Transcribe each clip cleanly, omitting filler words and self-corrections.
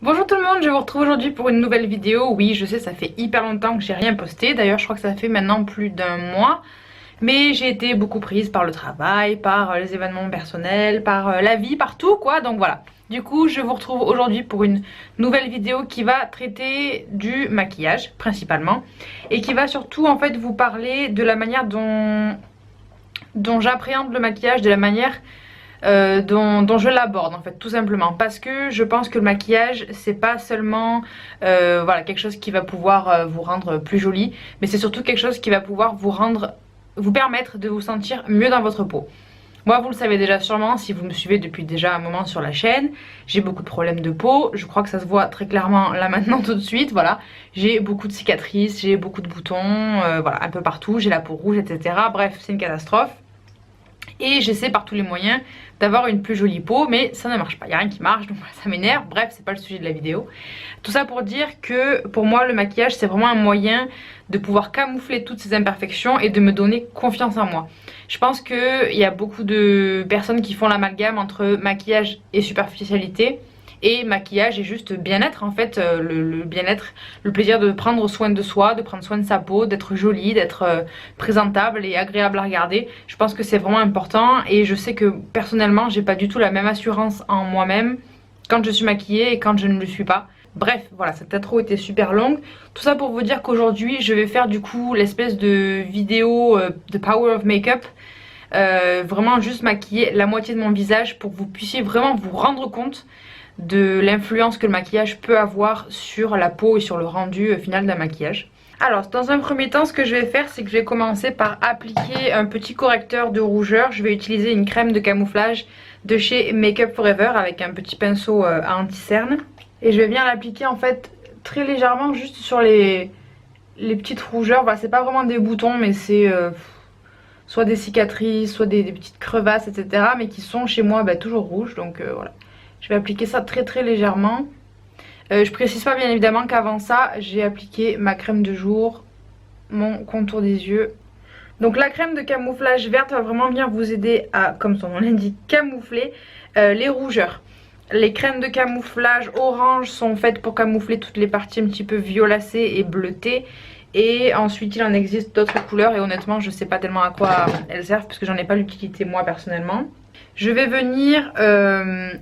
Bonjour tout le monde, je vous retrouve aujourd'hui pour une nouvelle vidéo. Oui, je sais, ça fait hyper longtemps que j'ai rien posté. D'ailleurs, je crois que ça fait maintenant plus d'un mois. Mais j'ai été beaucoup prise par le travail, par les événements personnels, par la vie, partout quoi. Donc voilà. Du coup, je vous retrouve aujourd'hui pour une nouvelle vidéo qui va traiter du maquillage principalement. Et qui va surtout en fait vous parler de la manière dont j'appréhende le maquillage, de la manière dont je l'aborde en fait, tout simplement, parce que je pense que le maquillage c'est pas seulement voilà, quelque chose qui va pouvoir vous rendre plus jolie, mais c'est surtout quelque chose qui va pouvoir vous permettre de vous sentir mieux dans votre peau. Moi, vous le savez déjà sûrement si vous me suivez depuis déjà un moment sur la chaîne, j'ai beaucoup de problèmes de peau, je crois que ça se voit très clairement là maintenant tout de suite, voilà. J'ai beaucoup de cicatrices, j'ai beaucoup de boutons, voilà, un peu partout, j'ai la peau rouge, etc. Bref, c'est une catastrophe. Et j'essaie par tous les moyens d'avoir une plus jolie peau, mais ça ne marche pas, il n'y a rien qui marche, donc ça m'énerve. Bref, c'est pas le sujet de la vidéo. Tout ça pour dire que pour moi le maquillage c'est vraiment un moyen de pouvoir camoufler toutes ces imperfections et de me donner confiance en moi. Je pense qu'il y a beaucoup de personnes qui font l'amalgame entre maquillage et superficialité. Et maquillage et juste bien-être en fait, le bien-être, le plaisir de prendre soin de soi, de prendre soin de sa peau, d'être jolie, d'être présentable et agréable à regarder. Je pense que c'est vraiment important et je sais que personnellement j'ai pas du tout la même assurance en moi-même quand je suis maquillée et quand je ne le suis pas. Bref, voilà, cette intro était super longue. Tout ça pour vous dire qu'aujourd'hui je vais faire du coup l'espèce de vidéo de Power of Makeup. Vraiment juste maquiller la moitié de mon visage pour que vous puissiez vraiment vous rendre compte de l'influence que le maquillage peut avoir sur la peau et sur le rendu final d'un maquillage. Alors dans un premier temps, ce que je vais faire, c'est que je vais commencer par appliquer un petit correcteur de rougeur. Je vais utiliser une crème de camouflage de chez Make Up For Ever avec un petit pinceau à anti-cerne. Et je vais bien l'appliquer en fait très légèrement juste sur les petites rougeurs. Voilà, c'est pas vraiment des boutons mais c'est soit des cicatrices, soit des petites crevasses, etc. Mais qui sont chez moi toujours rouges, donc voilà. Je vais appliquer ça très très légèrement. Je précise pas bien évidemment qu'avant ça, j'ai appliqué ma crème de jour, mon contour des yeux. Donc la crème de camouflage verte va vraiment venir vous aider à, comme son nom l'indique, camoufler les rougeurs. Les crèmes de camouflage orange sont faites pour camoufler toutes les parties un petit peu violacées et bleutées. Et ensuite il en existe d'autres couleurs et honnêtement je sais pas tellement à quoi elles servent parce que j'en ai pas l'utilité moi personnellement. Je vais venir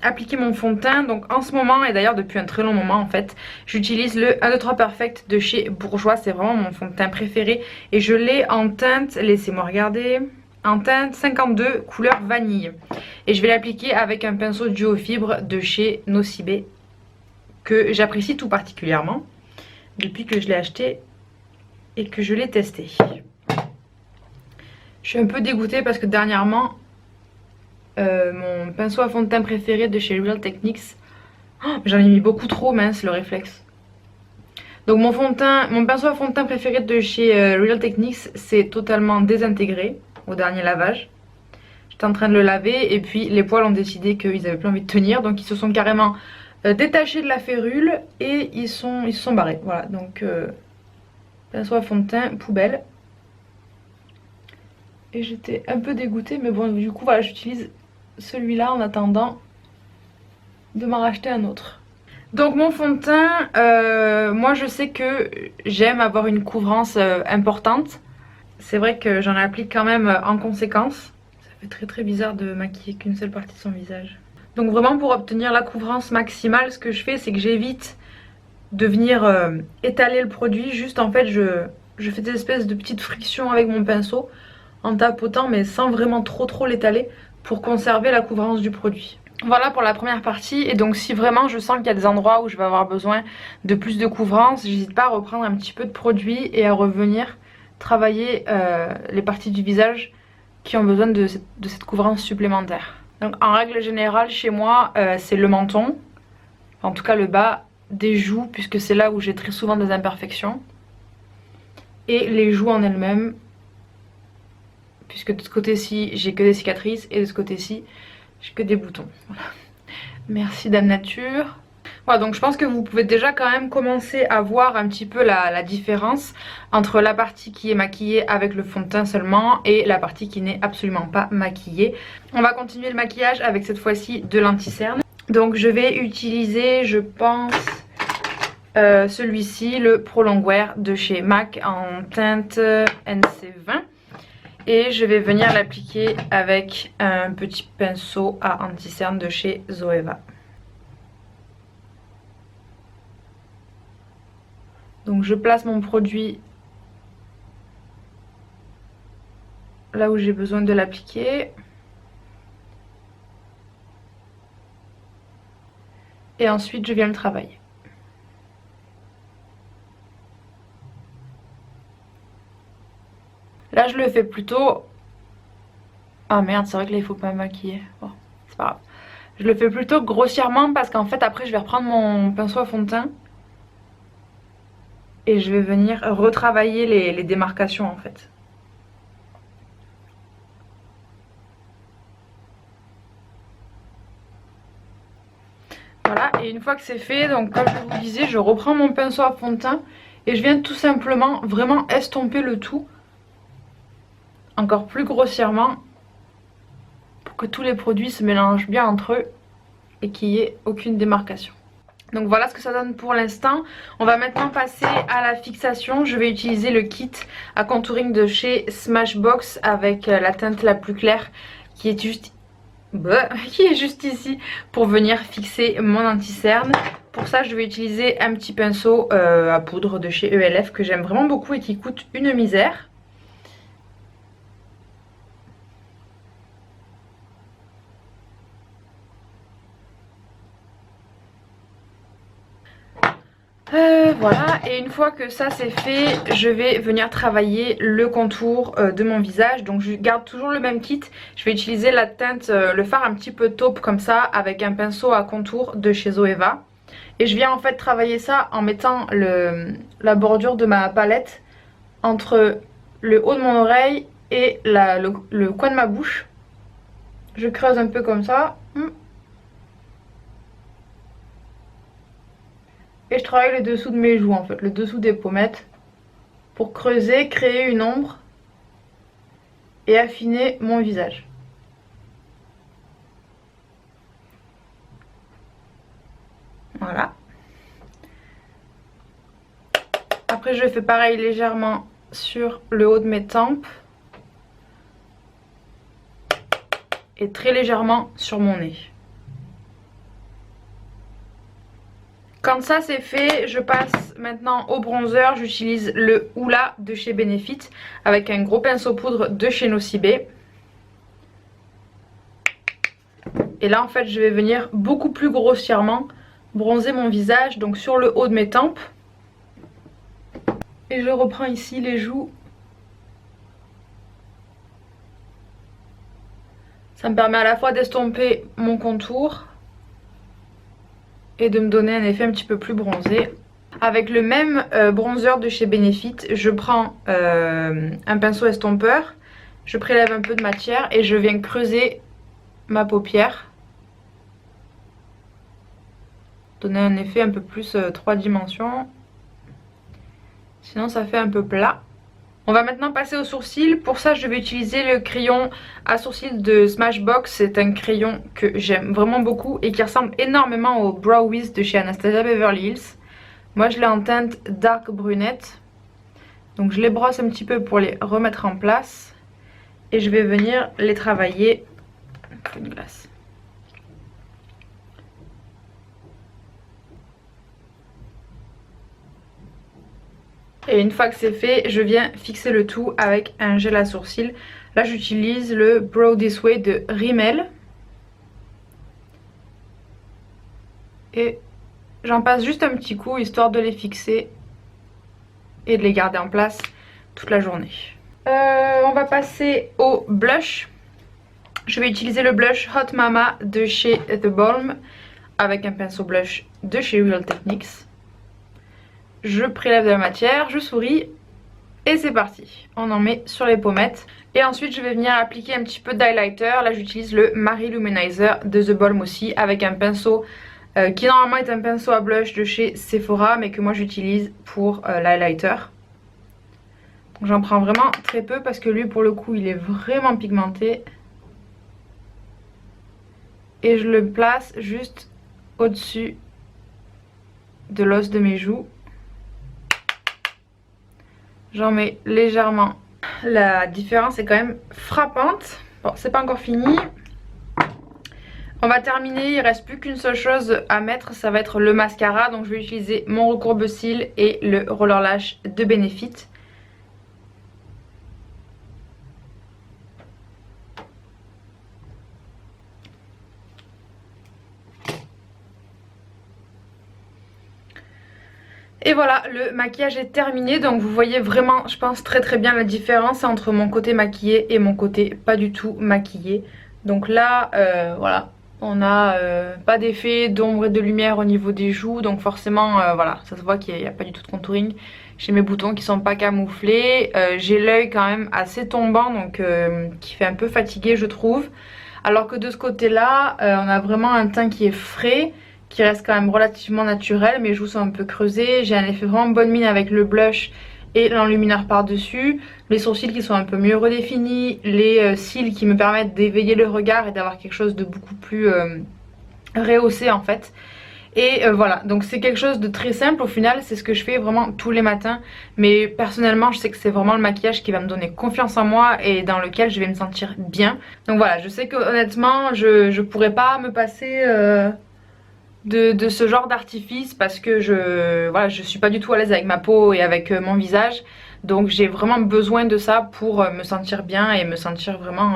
appliquer mon fond de teint. Donc en ce moment, et d'ailleurs depuis un très long moment en fait, j'utilise le 1, 2, 3 Perfect de chez Bourjois. C'est vraiment mon fond de teint préféré. Et je l'ai en teinte, laissez-moi regarder, en teinte 52 couleur vanille. Et je vais l'appliquer avec un pinceau duo fibre de chez Nocibé, que j'apprécie tout particulièrement depuis que je l'ai acheté et que je l'ai testé. Je suis un peu dégoûtée parce que dernièrement... mon pinceau à fond de teint préféré de chez Real Techniques. Oh, j'en ai mis beaucoup trop, mince le réflexe. Donc mon pinceau à fond de teint préféré de chez Real Techniques s'est totalement désintégré au dernier lavage. J'étais en train de le laver et puis les poils ont décidé qu'ils avaient plus envie de tenir. Donc ils se sont carrément détachés de la férule et ils se sont barrés. Voilà, donc pinceau à fond de teint, poubelle. Et j'étais un peu dégoûtée, mais bon, du coup voilà, j'utilise celui-là en attendant de m'en racheter un autre. Donc mon fond de teint, moi je sais que j'aime avoir une couvrance importante. C'est vrai que j'en applique quand même en conséquence. Ça fait très très bizarre de maquiller qu'une seule partie de son visage. Donc vraiment pour obtenir la couvrance maximale, ce que je fais c'est que j'évite de venir étaler le produit. Juste en fait je fais des espèces de petites frictions avec mon pinceau en tapotant mais sans vraiment trop l'étaler, pour conserver la couvrance du produit. Voilà pour la première partie. Et donc si vraiment je sens qu'il y a des endroits où je vais avoir besoin de plus de couvrance, j'hésite pas à reprendre un petit peu de produit et à revenir travailler les parties du visage qui ont besoin de cette couvrance supplémentaire. Donc en règle générale chez moi c'est le menton, en tout cas le bas des joues puisque c'est là où j'ai très souvent des imperfections, et les joues en elles-mêmes, puisque de ce côté-ci j'ai que des cicatrices et de ce côté-ci j'ai que des boutons. Voilà. Merci Dame Nature. Voilà, donc je pense que vous pouvez déjà quand même commencer à voir un petit peu la différence entre la partie qui est maquillée avec le fond de teint seulement et la partie qui n'est absolument pas maquillée. On va continuer le maquillage avec cette fois-ci de l'anti-cerne. Donc je vais utiliser, je pense, celui-ci, le Pro Longwear de chez MAC en teinte NC20. Et je vais venir l'appliquer avec un petit pinceau à anti-cerne de chez Zoeva. Donc je place mon produit là où j'ai besoin de l'appliquer. Et ensuite je viens le travailler. Là je le fais plutôt... Ah merde, c'est vrai que là il faut pas me maquiller. Bon, c'est pas grave. Je le fais plutôt grossièrement parce qu'en fait après je vais reprendre mon pinceau à fond de teint. Et je vais venir retravailler les démarcations en fait. Voilà, et une fois que c'est fait, donc comme je vous disais, je reprends mon pinceau à fond de teint et je viens tout simplement vraiment estomper le tout encore plus grossièrement pour que tous les produits se mélangent bien entre eux et qu'il n'y ait aucune démarcation. Donc voilà ce que ça donne pour l'instant. On va maintenant passer à la fixation. Je vais utiliser le kit à contouring de chez Smashbox avec la teinte la plus claire qui est juste ici pour venir fixer mon anti-cerne. Pour ça je vais utiliser un petit pinceau à poudre de chez ELF que j'aime vraiment beaucoup et qui coûte une misère. Voilà, et une fois que ça c'est fait, je vais venir travailler le contour de mon visage. Donc je garde toujours le même kit. Je vais utiliser la teinte, le fard un petit peu taupe comme ça, avec un pinceau à contour de chez Zoeva. Et je viens en fait travailler ça en mettant la bordure de ma palette entre le haut de mon oreille et le coin de ma bouche. Je creuse un peu comme ça. Et je travaille le dessous de mes joues en fait, le dessous des pommettes, pour creuser, créer une ombre et affiner mon visage. Voilà. Après je fais pareil légèrement sur le haut de mes tempes. Et très légèrement sur mon nez. Quand ça c'est fait, je passe maintenant au bronzer. J'utilise le Hoola de chez Benefit avec un gros pinceau poudre de chez Nocibé. Et là en fait je vais venir beaucoup plus grossièrement bronzer mon visage, donc sur le haut de mes tempes. Et je reprends ici les joues. Ça me permet à la fois d'estomper mon contour et de me donner un effet un petit peu plus bronzé. Avec le même bronzer de chez Benefit, je prends un pinceau estompeur, je prélève un peu de matière et je viens creuser ma paupière. Donner un effet un peu plus 3 dimensions. Sinon ça fait un peu plat. On va maintenant passer aux sourcils. Pour ça je vais utiliser le crayon à sourcils de Smashbox. C'est un crayon que j'aime vraiment beaucoup et qui ressemble énormément au Brow Wiz de chez Anastasia Beverly Hills. Moi je l'ai en teinte dark brunette. Donc je les brosse un petit peu pour les remettre en place. Et je vais venir les travailler. Une glace. Et une fois que c'est fait, je viens fixer le tout avec un gel à sourcils. Là j'utilise le Brow This Way de Rimmel. Et j'en passe juste un petit coup histoire de les fixer et de les garder en place toute la journée. On va passer au blush. Je vais utiliser le blush Hot Mama de chez The Balm avec un pinceau blush de chez Real Techniques. Je prélève de la matière, je souris et c'est parti. On en met sur les pommettes. Et ensuite je vais venir appliquer un petit peu d'highlighter. Là j'utilise le Marie Luminizer de The Balm aussi avec un pinceau qui normalement est un pinceau à blush de chez Sephora mais que moi j'utilise pour l'highlighter. J'en prends vraiment très peu parce que lui pour le coup il est vraiment pigmenté. Et je le place juste au-dessus de l'os de mes joues. J'en mets légèrement. La différence est quand même frappante. Bon, c'est pas encore fini. On va terminer, il reste plus qu'une seule chose à mettre, ça va être le mascara. Donc je vais utiliser mon recourbe-cils et le roller lash de Benefit. Et voilà, le maquillage est terminé, donc vous voyez vraiment, je pense, très bien la différence entre mon côté maquillé et mon côté pas du tout maquillé. Donc là, voilà, on n'a pas d'effet d'ombre et de lumière au niveau des joues, donc forcément, voilà, ça se voit qu'il n'y a pas du tout de contouring. J'ai mes boutons qui sont pas camouflés, j'ai l'œil quand même assez tombant, donc qui fait un peu fatigué je trouve. Alors que de ce côté-là, on a vraiment un teint qui est frais, qui reste quand même relativement naturel. Mes joues sont un peu creusées, j'ai un effet vraiment bonne mine avec le blush et l'enlumineur par dessus, les sourcils qui sont un peu mieux redéfinis, les cils qui me permettent d'éveiller le regard et d'avoir quelque chose de beaucoup plus rehaussé en fait. Et voilà, donc c'est quelque chose de très simple au final, c'est ce que je fais vraiment tous les matins. Mais personnellement je sais que c'est vraiment le maquillage qui va me donner confiance en moi et dans lequel je vais me sentir bien. Donc voilà, je sais que honnêtement je pourrais pas me passer de ce genre d'artifice parce que je suis pas du tout à l'aise avec ma peau et avec mon visage. Donc j'ai vraiment besoin de ça pour me sentir bien et me sentir vraiment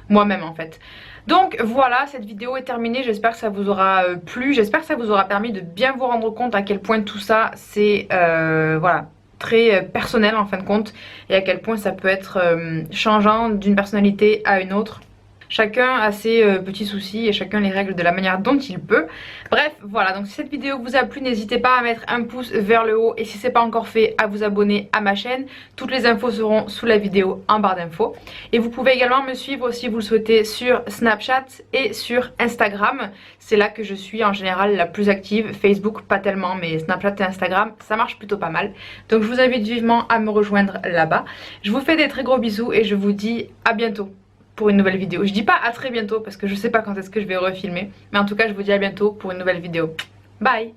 moi-même en fait. Donc voilà, cette vidéo est terminée, j'espère que ça vous aura plu, j'espère que ça vous aura permis de bien vous rendre compte à quel point tout ça c'est voilà, très personnel en fin de compte, et à quel point ça peut être changeant d'une personnalité à une autre. Chacun a ses petits soucis et chacun les règle de la manière dont il peut. Bref, voilà, donc si cette vidéo vous a plu, n'hésitez pas à mettre un pouce vers le haut et si ce n'est pas encore fait, à vous abonner à ma chaîne. Toutes les infos seront sous la vidéo en barre d'infos. Et vous pouvez également me suivre si vous le souhaitez sur Snapchat et sur Instagram. C'est là que je suis en général la plus active. Facebook pas tellement, mais Snapchat et Instagram ça marche plutôt pas mal. Donc je vous invite vivement à me rejoindre là-bas. Je vous fais des très gros bisous et je vous dis à bientôt pour une nouvelle vidéo. Je dis pas à très bientôt parce que je sais pas quand est-ce que je vais refilmer, mais en tout cas je vous dis à bientôt pour une nouvelle vidéo. Bye!